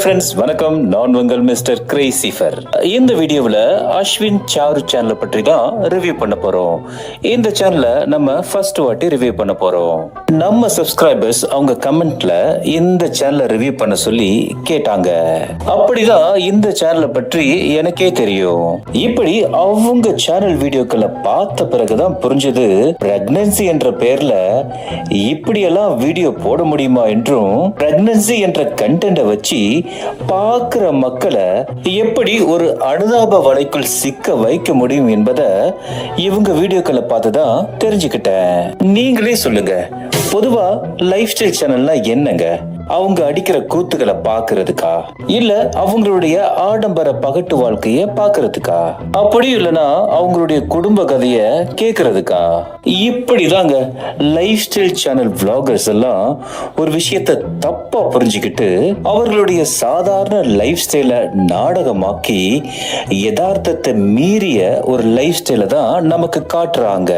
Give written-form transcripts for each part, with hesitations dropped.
Friends, வணக்கம். நான் உங்கள் மிஸ்டர் கிரேசிஃபர். இந்த வீடியோவில் அஸ்வின் சாரு சேனலை பற்றி தான் ரிவ்யூ பண்ண போறோம். இந்த சேனலை நம்ம ஃபர்ஸ்ட் வாட்டி ரிவ்யூ பண்ண போறோம். நம்ம சப்ஸ்கிரைபர்ஸ் அவங்க கமெண்ட்ல இந்த சேனலை ரிவ்யூ பண்ண சொல்லி கேட்டாங்க. அப்படிதான் இந்த சேனலை பற்றி எனக்கே தெரியும். இப்படி அவங்க சேனல் வீடியோக்களை பார்த்த பிறகுதான் புரிஞ்சது, பிரெக்னன்சி என்ற பெயர்ல இப்படியெல்லாம் வீடியோ போட முடியுமா என்றும், பிரெக்னன்சி என்ற கண்டென்ட்டை வச்சு பார்க்கிற மக்களை எப்படி ஒரு அனுதாப வலைக்குள் சிக்க வைக்க முடியும் என்பதை இவங்க வீடியோக்களை பார்த்துதான் தெரிஞ்சுக்கிட்டேன். நீங்களே சொல்லுங்க, பொதுவா லைஃப் ஸ்டைல் சேனல்னா என்னங்க? அவங்க அடிக்கிற கூத்துக்களை பாக்குறதுக்கா, இல்ல அவங்களுடைய ஆடம்பர பகட்டு வாழ்க்கைய பாக்குறதுக்கா, அப்படியும் இல்லனா அவங்களுடைய குடும்ப கதைய கேக்குறதுக்கா? இப்படிதாங்க லைஃப் ஸ்டைல் சேனல் விளாகர்ஸ் எல்லாம் ஒரு விஷயத்தை தப்பா புரிஞ்சுக்கிட்டு அவர்களுடைய சாதாரண லைஃப் ஸ்டைல நாடகமாக்கி யதார்த்தத்தை மீறிய ஒரு லைஃப் ஸ்டைல தான் நமக்கு காட்டுறாங்க.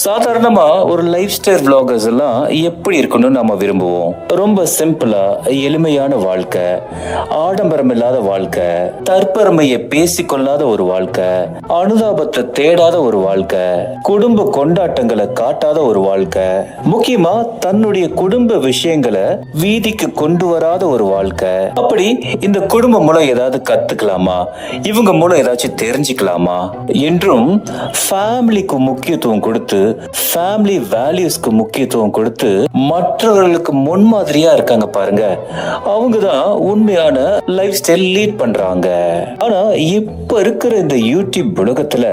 சாதாரணமா ஒரு லைஃப் ஸ்டைல் விளாகர்ஸ் எல்லாம் எப்படி இருக்கணும்னு நம்ம விரும்புவோம். ரொம்ப சிம்பிளா எளிமையான வாழ்க்கை, ஆடம்பரம் இல்லாத வாழ்க்கை, தற்பெருமையை பேசிக்கொள்ளாத ஒரு வாழ்க்கை, அனுதாபத்தை தேடாத ஒரு வாழ்க்கை, குடும்ப கொண்டாட்டங்களை காட்டாத ஒரு வாழ்க்கை, முக்கியமா தன்னுடைய குடும்ப விஷயங்களை வீதிக்கு கொண்டு வராத ஒரு வாழ்க்கை. அப்படி இந்த குடும்பம் மூலம் ஏதாவது கத்துக்கலாமா, இவங்க மூலம் ஏதாச்சும் தெரிஞ்சுக்கலாமா என்றும் ஃபேமிலிக்கு முக்கியத்துவம் கொடுத்து, ஃபேமிலி வேல்யூஸ்க்கு முக்கியத்துவம் கொடுத்து மற்றவர்களுக்கு முன்மாதிரியா இருக்காங்க பாருங்க, அவங்க தான் உண்மையான லைஃப் ஸ்டைல் லீட் பண்றாங்க. ஆனா இப்ப இருக்கிற இந்த யூடியூப் உலகத்துல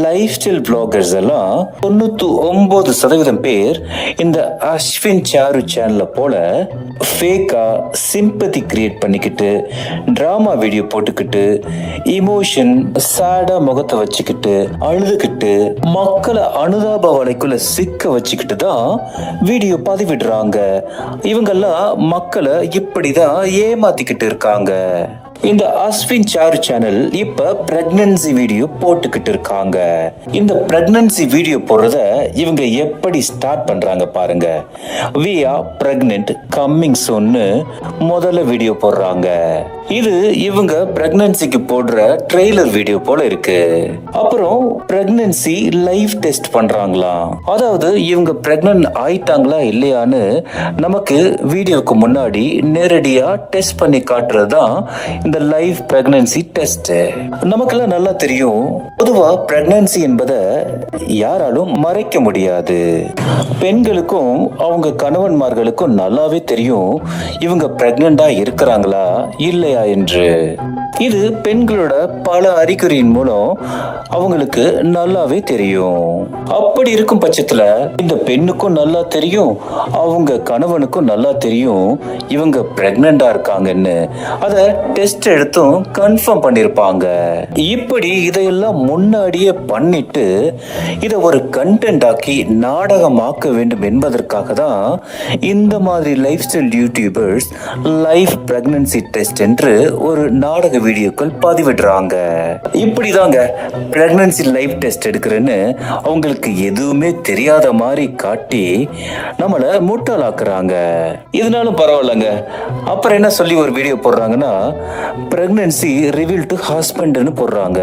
லைஃப் ஸ்டைல் பிளாகர்ஸ் எல்லாம் 99% பேர் இந்த அஸ்வின் சாரு சேனல்ல போல ஃபேக்கா சிம்பத்தி கிரியேட் பண்ணிக்கிட்டு, டிராமா வீடியோ போட்டுக்கிட்டு, இமோஷன் சேடா முகத்தை வச்சுக்கிட்டு, அழுதுகிட்டு, மக்களை அனுதாப வலைக்குள்ள சிக்க வச்சுக்கிட்டு தான் வீடியோ பதிவிடுறாங்க. இவங்கெல்லாம் மக்களை இப்படிதான் ஏமாத்திக்கிட்டு இருக்காங்க. இந்த அஸ்வின் சாரு சேனல் இப்ப பிரெக்னன்சி வீடியோ போட்டுக்கிட்டு இருக்காங்க. இந்த பிரெக்னன்சி வீடியோ போடுறத இவங்க எப்படி ஸ்டார்ட் பண்றாங்க பாருங்க. we are pregnant coming soon முதல்ல வீடியோ போடுறாங்க. இது இவங்க பிரெக்னன்சிக்கு போடுற ட்ரெய்லர் வீடியோ போல இருக்கு. அப்புறம் பிரெக்னன்சி லைவ் டெஸ்ட் பண்றாங்களாம். அதாவது இவங்க பிரெக்னன்ட் ஆயிட்டாங்களா இல்லையான்னு நமக்கு வீடியோக்கு முன்னாடி நேரடியா டெஸ்ட் பண்ணி காட்டுறது தான் இந்த லைவ் பிரெக்னன்சி டெஸ்ட். நமக்கெல்லாம் நல்லா தெரியும், பொதுவா பிரெக்னன்சி என்பதை யாராலும் மறைக்க முடியாது. பெண்களுக்கும் அவங்க கணவன்மார்களுக்கும் நல்லாவே தெரியும் இவங்க பிரெக்னண்டா இருக்கிறாங்களா இல்லையா என்று. இது பெண்களோட பல அறிகுறியின் மூலம் அவங்களுக்கு நல்லாவே தெரியும். அப்படி இருக்கும் பட்சத்துல இந்த பெண்ணுக்கும் நல்லா தெரியும், அவங்க கணவனுக்கும் நல்லா தெரியும் இவங்க பிரெக்னண்டா இருக்காங்கன்னு. அத டெஸ்ட் எடுத்தும் கன்ஃபார்ம் பண்ணிருப்பாங்க. இப்படி இதையெல்லாம் முன்னாடியே பண்ணிட்டு இத ஒரு கண்டென்ட் ஆக்கி நாடகமாக்க வேண்டும் என்பதற்காக தான் இந்த மாதிரி life style YouTubers live pregnancy test என்று ஒரு நாடக வீடியோக்கள் பதிவிடுறாங்க. இப்படிதாங்க பிரெக்னன்சி லைவ் டெஸ்ட் எடுக்கிறேன்னு அவங்களுக்கு எதுவுமே தெரியாத மாதிரி காட்டி நம்மள முட்டாளாக்குறாங்க. இதனாலும் பரவாயில்லங்க, அப்புறம் என்ன சொல்லி ஒரு வீடியோ போடுறாங்கன்னா, பிரெக்னன்சி ரிவீல் டு ஹஸ்பண்ட்னு போடுறாங்க.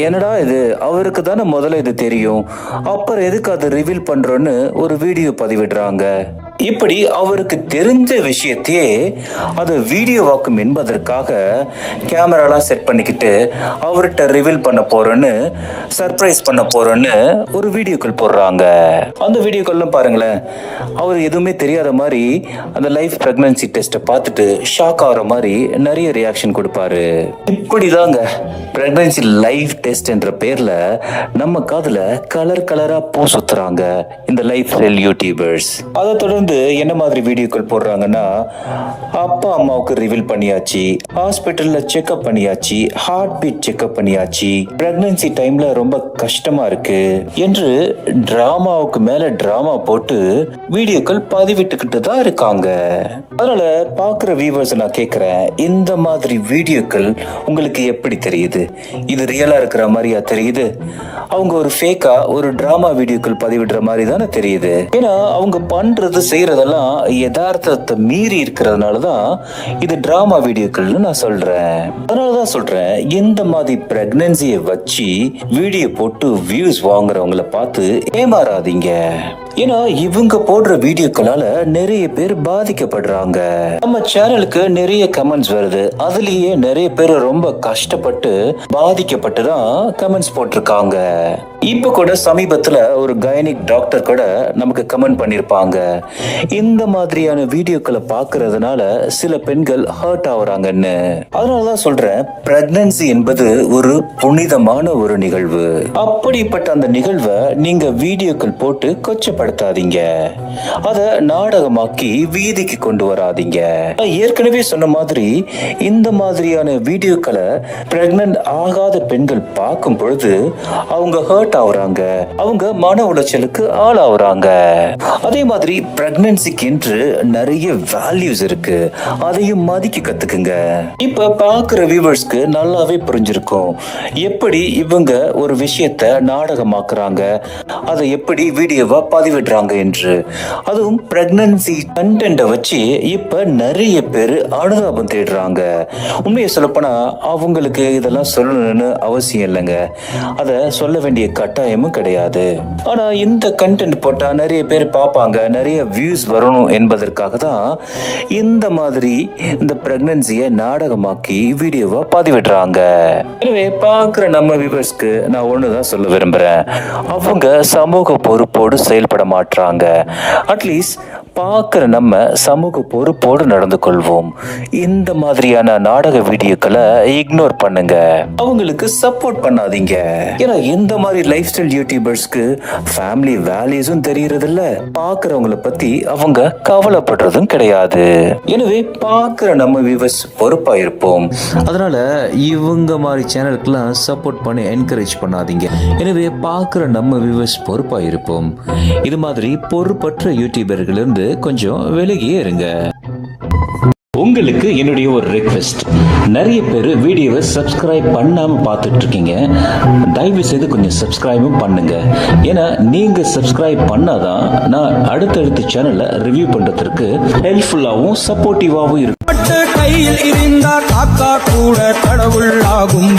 என்னடா இது, அவருக்கு தானே முதல்ல இது தெரியும், அப்புறம் எதுக்கு அதை ரிவீல் பண்றோன்னு ஒரு வீடியோ பதிவிடுறாங்க. இப்படி அவருக்கு தெரிஞ்ச விஷயத்தையே அதை வீடியோவாக்கும் என்பதற்காக கேமராலாம் செட் பண்ணிக்கிட்டு அவர்கிட்ட ரிவீல் பண்ண போறோன்னு, சர்ப்ரைஸ் பண்ண போறோன்னு ஒரு வீடியோக்கள் போடுறாங்க. அந்த வீடியோக்கள்லாம் பாருங்களேன், அவர் எதுவுமே தெரியாத மாதிரி அந்த லைஃப் பிரெக்னன்சி டெஸ்ட்டை பார்த்துட்டு ஷாக் ஆகிற மாதிரி நிறைய ரியாக்ஷன் கொடுப்பாரு. இப்படிதாங்க பிரெக்னன்சி லைஃப் டெஸ்ட் என்ற பேர்ல நம்ம காதுல கலர் கலரா பூ சுத்துறாங்க இந்த லைஃப் ஸ்டைல் யூடியூபர்ஸ். அதை தொடர்ந்து என்ன மாதிரி வீடியோக்கள் போடுறாங்கன்னா, அப்பா அம்மாவுக்கு ரிவீல் பண்ணியாச்சு, ஹாஸ்பிட்டல்ல செக்அப் பண்ணியாச்சு, ஹார்ட் பீட் செக்அப் பண்ணியாச்சு, பிரெக்னன்சி டைம்ல ரொம்ப கஷ்டமா இருக்கு என்று டிராமாவுக்கு மேல டிராமா போட்டு வீடியோக்கள் பதிவிட்டுக்கிட்டு தான் இருக்காங்க. அதனால பாக்குற வியூவர்ஸ் நான் கேக்குறேன், இந்த மாதிரி வீடியோக்கள் உங்களுக்கு எப்படி தெரியுது? இது ரியலா இருக்கிற மாதிரியா தெரியுது? அவங்க ஒரு ஃபேக்கா ஒரு டிராமா வீடியோக்கள் பதிவிடுற மாதிரி தானே தெரியுது. ஏன்னா அவங்க பண்றது செய்யறதெல்லாம் யதார்த்தத்தை மீறி இருக்கிறதுனாலதான் இது டிராமா வீடியோக்கள்னு நான் சொல்றேன். அதனாலதான் சொல்றேன், இந்த மாதிரி பிரெக்னன்சியை வச்சு வீடியோ போட்டு வியூஸ் வாங்குறவங்களை பார்த்து ஏமாறாதீங்க. ஏன்னா இவங்க போடுற வீடியோக்களால நிறைய பேர் பாதிக்கப்படுறாங்க. நம்ம சேனலுக்கு நிறைய கமெண்ட்ஸ் வருது. அதுலயே நிறைய பேர் ரொம்ப கஷ்டப்பட்டு பாதிக்கப்பட்டு தான் கமெண்ட்ஸ் போட்டிருக்காங்க. இப்ப கூட சமீபத்துல ஒரு கைனிக் டாக்டர் கூட நமக்கு கமெண்ட் பண்ணிருப்பாங்க, இந்த மாதிரியான வீடியோக்களை பாக்குறதுனால சில பெண்கள் ஹர்ட் ஆகுறாங்கன்னு. அதனாலதான் சொல்றேன், பிரெக்னன்சி என்பது ஒரு புனிதமான ஒரு நிகழ்வு. அப்படிப்பட்ட அந்த நிகழ்வை நீங்க வீடியோக்கள் போட்டு கொச்சப்படுத்தாதீங்க, அத நாடகமாக்கி வீதிக்கு கொண்டு வராதீங்க. ஏற்கனவே சொன்ன மாதிரி இந்த மாதிரியான வீடியோக்களை பிரெக்னன்ட் ஆகாத பெண்கள் பார்க்கும் பொழுது அவங்க ஹர்ட் ஆகுறாங்க, அவங்க மன உளைச்சலுக்கு ஆளாகுறாங்க. அதே மாதிரி பிரெக்னன்சிக்கு என்று நிறைய வேல்யூஸ் இருக்கு, அதையும் மதிக்க கத்துக்குங்க. இப்ப பாக்குற வியூவர்ஸ்க்கு நல்லாவே புரிஞ்சிருக்கும் எப்படி இவங்க ஒரு விஷயத்தை நாடகமாக்குறாங்க, அதை எப்படி வீடியோவா பதிவிடுறாங்க என்று. அதுவும் பிரெக்னன்சி கண்டென்ட்டை வச்சு இப்ப நிறைய பேர் அனுதாபம் தேடுறாங்க. உண்மையை சொல்லப்போனா அவங்களுக்கு இதெல்லாம் சொல்லணும்னு அவசியம் இல்லைங்க, அதை சொல்ல வேண்டிய கட்டாயமும் கிடையாது. ஆனா இந்த கண்டென்ட் போட்டா நிறைய பேர் பார்ப்பாங்க, நிறைய வியூஸ் வரணும் என்பதற்காக தான் இந்த மாதிரி இந்த பிரெக்னன்சியை நாடகமாக்கி வீடியோவா பதிவிடுறாங்க. எனவே பார்க்குற நம்ம வியூவர்ஸ்க்கு நான் ஒண்ணுதான் சொல்ல விரும்புறேன், அவங்க சமூக பொறுப்போடு செயல்பட மாட்டாங்க. அட்லீஸ்ட் பார்க்குற நம்ம சமூக பொறுப்போடு நடந்து கொள்வோம். இந்த மாதிரியான நாடக வீடியோக்களை இக்னோர் பண்ணுங்க, அவங்களுக்கு சப்போர்ட் பண்ணாதீங்க. ஏன்னா இந்த மாதிரி லைஃப் ஸ்டைல் யூடியூபர்ஸ்க்கு ஃபேமிலி வேல்யூஸும் தெரியறது இல்ல, பார்க்குறவங்கள பத்தி அவங்க கவலைப்படுறதும் கிடையாது. எனவே பார்க்குற நம்ம வியூவர்ஸ் பொறுப்பா இருப்போம். அதனால இவங்க மாதிரி சேனலுக்குலாம் சப்போர்ட் பண்ணி என்கரேஜ் பண்ணாதீங்க. எனவே பார்க்குற நம்ம வியூவர்ஸ் பொறுப்பா இருப்போம். இது மாதிரி பொறுப்பற்ற யூடியூபர்கள் இருந்து கொஞ்சம் விலகியே இருங்க. உங்களுக்கு என்னுடைய ஒரு ரெக்வெஸ்ட், நிறைய பேர் வீடியோவை சப்ஸ்கிரைப் பண்ணாம பார்த்துட்டு இருக்கீங்க, தயவு செய்து கொஞ்சம் சப்ஸ்கிரைபும் பண்ணுங்க. ஏன்னா நீங்க சப்ஸ்கிரைப் பண்ணாதான் நான் அடுத்தடுத்த சேனலை ரிவ்யூ பண்றதுக்கு ஹெல்ப்ஃபுல்லாகவும் சப்போர்ட்டிவாகவும் இருக்கும். கையில் இருந்தா காக்கா கூட கடவுள் ஆகும்.